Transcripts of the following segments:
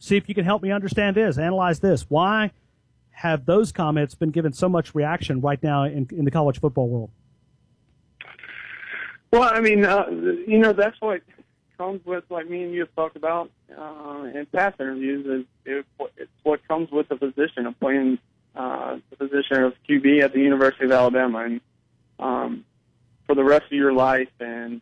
see if you can help me understand this, analyze this. Why have those comments been given so much reaction right now in the college football world? Well, I mean, that's what comes with, like me and you have talked about in past interviews, it's what comes with the position of playing the position of QB at the University of Alabama. And for the rest of your life and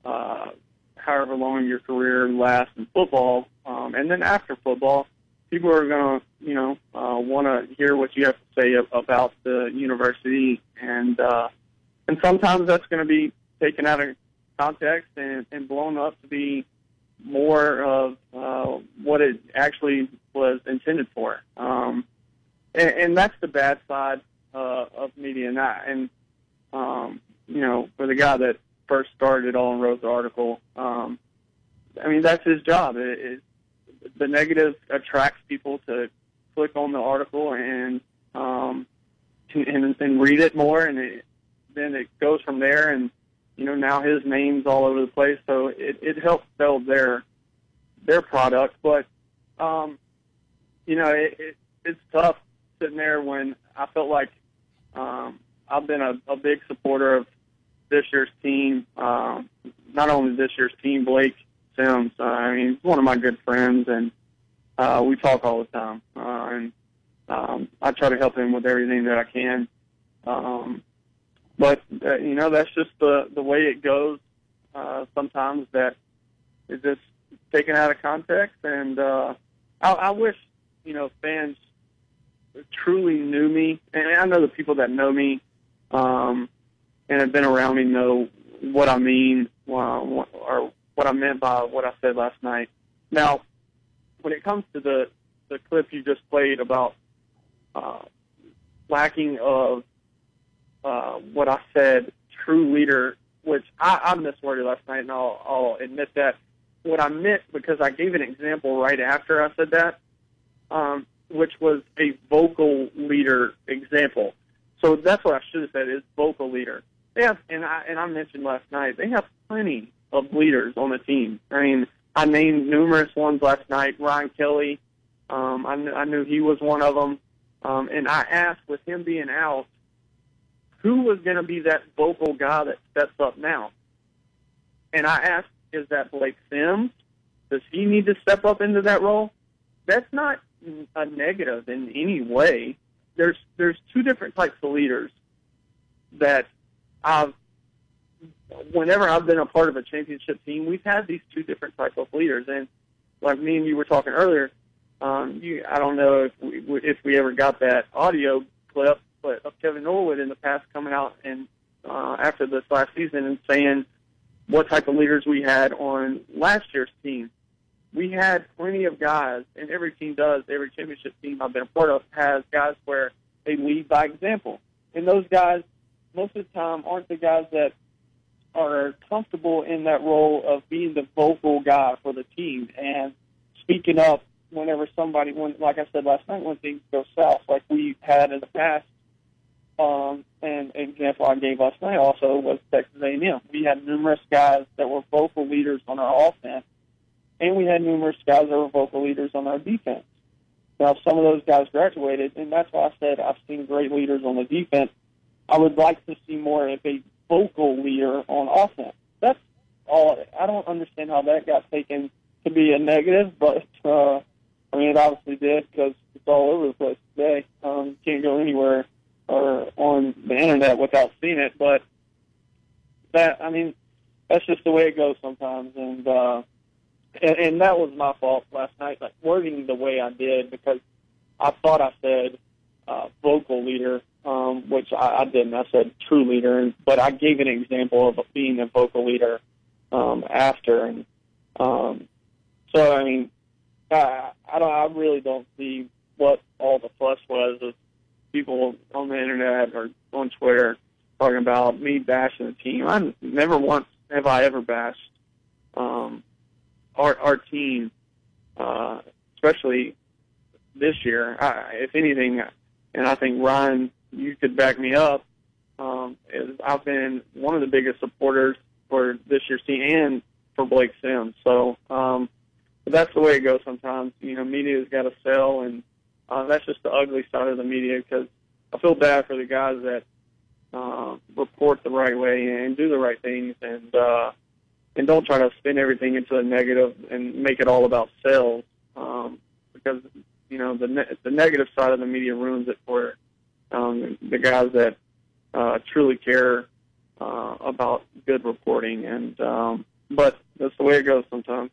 however long your career lasts in football, and then after football, people are going to, want to hear what you have to say about the university. And sometimes that's going to be taken out of context and blown up to be more of what it actually was intended for. And that's the bad side of media. And for the guy that first started it all and wrote the article, that's his job. The negative attracts people to click on the article and read it more, and then it goes from there. And now his name's all over the place, so it helps sell their product. But it's tough sitting there when I felt like I've been a big supporter of this year's team. Not only this year's team, Blake Sims. He's one of my good friends, and we talk all the time. And I try to help him with everything that I can. But that's just the way it goes. Sometimes that is just taken out of context, and I wish fans truly knew me, and I know the people that know me and have been around me know what I mean or what I meant by what I said last night. Now, when it comes to the clip you just played about lacking of what I said, true leader, which I misworded last night, and I'll admit that. What I meant, because I gave an example right after I said that, which was a vocal leader example. So that's what I should have said, is vocal leader. They have, and I mentioned last night, they have plenty of leaders on the team. I named numerous ones last night. Ryan Kelly, I knew he was one of them. And I asked, with him being out, who was going to be that vocal guy that steps up now? And I asked, is that Blake Sims? Does he need to step up into that role? That's not a negative in any way. There's two different types of leaders that whenever I've been a part of a championship team, we've had these two different types of leaders. And like me and you were talking earlier, I don't know if we ever got that audio clip, but of Kevin Norwood in the past coming out and after this last season and saying what type of leaders we had on last year's team. We had plenty of guys, and every team does, every championship team I've been a part of has guys where they lead by example. And those guys, most of the time, aren't the guys that are comfortable in that role of being the vocal guy for the team and speaking up whenever like I said last night, when things go south, like we had in the past. And an example I gave last night also was Texas A&M. We had numerous guys that were vocal leaders on our offense, and we had numerous guys that were vocal leaders on our defense. Now, some of those guys graduated, and that's why I said I've seen great leaders on the defense. I would like to see more of a vocal leader on offense. That's all. I don't understand how that got taken to be a negative, but it obviously did, because it's all over the place today. You can't go anywhere or on the internet without seeing it, but that's just the way it goes sometimes. And that was my fault last night, like wording the way I did, because I thought I said vocal leader, which I didn't. I said true leader, but I gave an example of being a vocal leader after. And I really don't see what all the fuss was of people on the internet or on Twitter talking about me bashing the team. I never once have I ever bashed our team, especially this year. If anything, and I think, Ryan, you could back me up, I've been one of the biggest supporters for this year's team and for Blake Sims. So But that's the way it goes sometimes. You know, media's got to sell, and that's just the ugly side of the media, because I feel bad for the guys that report the right way and do the right things, and don't try to spin everything into a negative and make it all about sales, because you know the negative side of the media ruins it for the guys that truly care about good reporting. And but that's the way it goes sometimes.